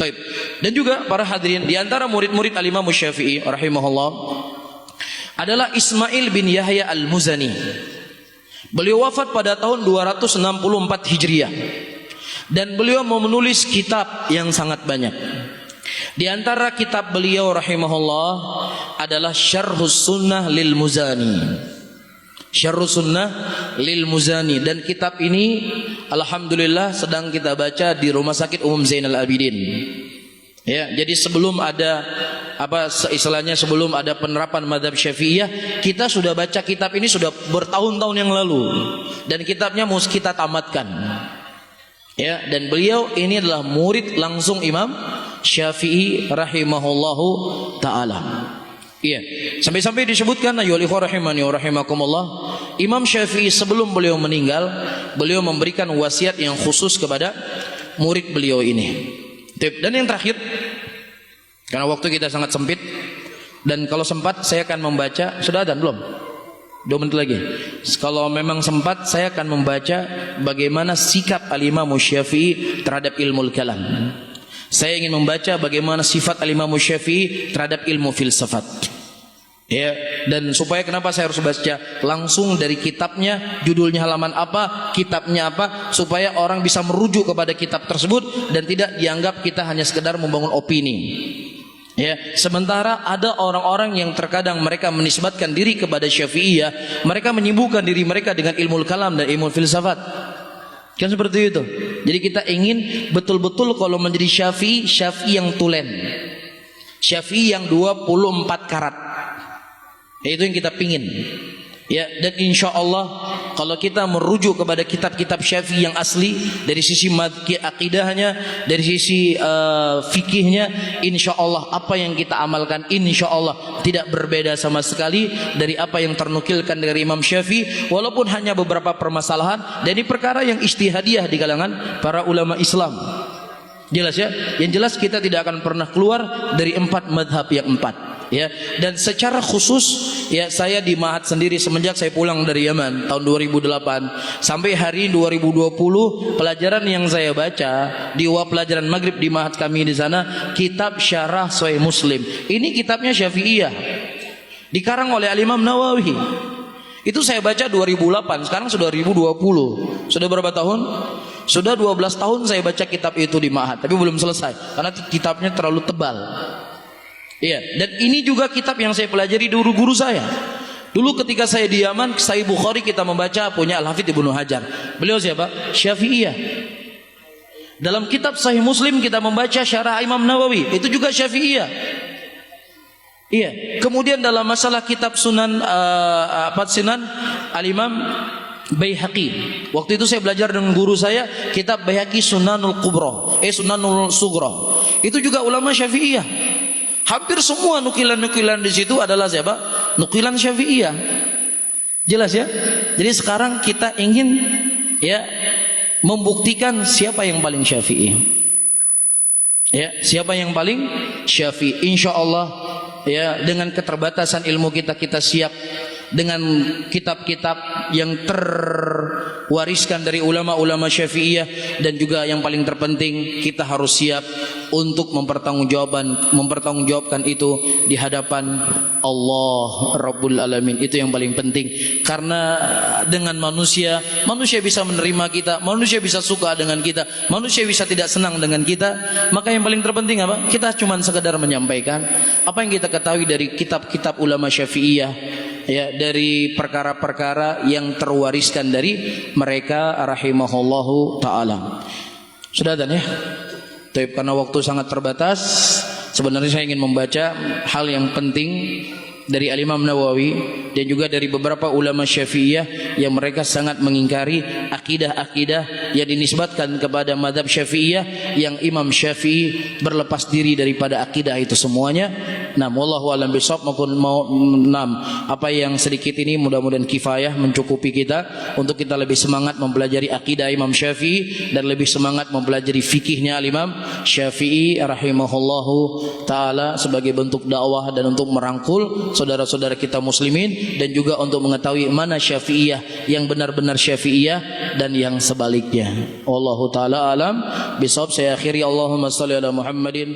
Taib. Dan juga para hadirin, di antara murid-murid Al-Imam Syafi'i rahimahullah adalah Ismail bin Yahya Al-Muzani. Beliau wafat pada tahun 264 Hijriah. Dan beliau menulis kitab yang sangat banyak. Di antara kitab beliau rahimahullah adalah Syarhus Sunnah lil Muzani. Syarhus Sunnah lil Muzani, dan kitab ini alhamdulillah sedang kita baca di Rumah Sakit Umum Zainal Abidin. Ya, jadi sebelum ada istilahnya sebelum ada penerapan mazhab Syafi'iyah, kita sudah baca kitab ini sudah bertahun-tahun yang lalu, dan kitabnya mau kita tamatkan. Ya, dan beliau ini adalah murid langsung Imam Syafi'i rahimahullahu taala. Iya, sampai-sampai disebutkan ayyuhal ikhwah rahimani wa rahimakumullah, Imam Syafi'i sebelum beliau meninggal, beliau memberikan wasiat yang khusus kepada murid beliau ini. Dan yang terakhir, karena waktu kita sangat sempit, dan kalau sempat saya akan membaca, sudah adzan belum? 2 menit lagi. Kalau memang sempat saya akan membaca bagaimana sikap Al-Imam Syafi'i terhadap ilmu kalam. Saya ingin membaca bagaimana sifat Al-Imam Syafi'i terhadap ilmu filsafat. Ya, dan supaya kenapa saya harus baca langsung dari kitabnya, judulnya halaman apa, kitabnya apa, supaya orang bisa merujuk kepada kitab tersebut dan tidak dianggap kita hanya sekedar membangun opini. Ya, sementara ada orang-orang yang terkadang mereka menisbatkan diri kepada Syafi'iyah, mereka menyibukkan diri mereka dengan ilmu kalam dan ilmu filsafat. Kan seperti itu. Jadi kita ingin betul-betul kalau menjadi Syafi'i, Syafi'i yang tulen, Syafi'i yang 24 karat. Itu yang kita pingin. Ya, dan insya Allah kalau kita merujuk kepada kitab-kitab Syafi'i yang asli dari sisi akidahnya, dari sisi fikihnya, insya Allah apa yang kita amalkan insya Allah tidak berbeda sama sekali dari apa yang ternukilkan dari Imam Syafi'i, walaupun hanya beberapa permasalahan, dan ini perkara yang ijtihadiyah di kalangan para ulama Islam. Jelas ya? Yang jelas kita tidak akan pernah keluar dari 4 madhab yang 4. Ya, dan secara khusus ya saya di Ma'had sendiri semenjak saya pulang dari Yaman tahun 2008 sampai hari 2020, pelajaran yang saya baca di pelajaran maghrib di Ma'had kami di sana, kitab Syarah Sahih Muslim. Ini kitabnya Syafi'iyah, dikarang oleh Al-Imam Nawawi. Itu saya baca 2008, sekarang sudah 2020. Sudah berapa tahun? Sudah 12 tahun saya baca kitab itu di Ma'had, tapi belum selesai karena kitabnya terlalu tebal. Iya, dan ini juga kitab yang saya pelajari dulu guru saya. Dulu ketika saya di Yaman, Sahih Bukhari kita membaca punya Al-Hafidz Ibnu Hajar. Beliau siapa? Syafi'iyah. Dalam kitab Sahih Muslim kita membaca Syarah Imam Nawawi, itu juga Syafi'iyah. Iya. Kemudian dalam masalah kitab Sunan Sunan Al-Imam Baihaqi. Waktu itu saya belajar dengan guru saya kitab Baihaqi Sunanul Kubra, Sunanul Sugra. Itu juga ulama Syafi'iyah. Hampir semua nukilan-nukilan di situ adalah siapa? Nukilan Syafi'iyah. Jelas ya? Jadi sekarang kita ingin ya membuktikan siapa yang paling Syafi'i. Ya, siapa yang paling Syafi'i? Insyaallah ya, dengan keterbatasan ilmu kita siap dengan kitab-kitab yang terwariskan dari ulama-ulama Syafi'iyah, dan juga yang paling terpenting kita harus siap untuk mempertanggungjawabkan itu di hadapan Allah Rabbul Alamin. Itu yang paling penting, karena dengan manusia bisa menerima kita, manusia bisa suka dengan kita, manusia bisa tidak senang dengan kita. Maka yang paling terpenting apa? Kita cuma sekedar menyampaikan apa yang kita ketahui dari kitab-kitab ulama Syafi'iyah, ya, dari perkara-perkara yang terwariskan dari mereka rahimahullahu ta'ala. Sudah dan ya? Tapi karena waktu sangat terbatas, sebenarnya saya ingin membaca hal yang penting dari Al-Imam Nawawi dan juga dari beberapa ulama Syafi'iyah yang mereka sangat mengingkari akidah-akidah yang dinisbatkan kepada mazhab Syafi'iyah, yang Imam Syafi'i berlepas diri daripada akidah itu semuanya. Nah, wallahu a'lam bishawab. Apa yang sedikit ini mudah-mudahan kifayah mencukupi kita untuk kita lebih semangat mempelajari akidah Imam Syafi'i dan lebih semangat mempelajari fikihnya Imam Syafi'i rahimahullahu taala sebagai bentuk dakwah dan untuk merangkul saudara-saudara kita muslimin sini dan juga untuk mengetahui mana Syafi'iyah yang benar-benar Syafi'iyah dan yang sebaliknya. Wallahu taala alam bisawab. Saya akhiri, Allahumma shalli ala Muhammadin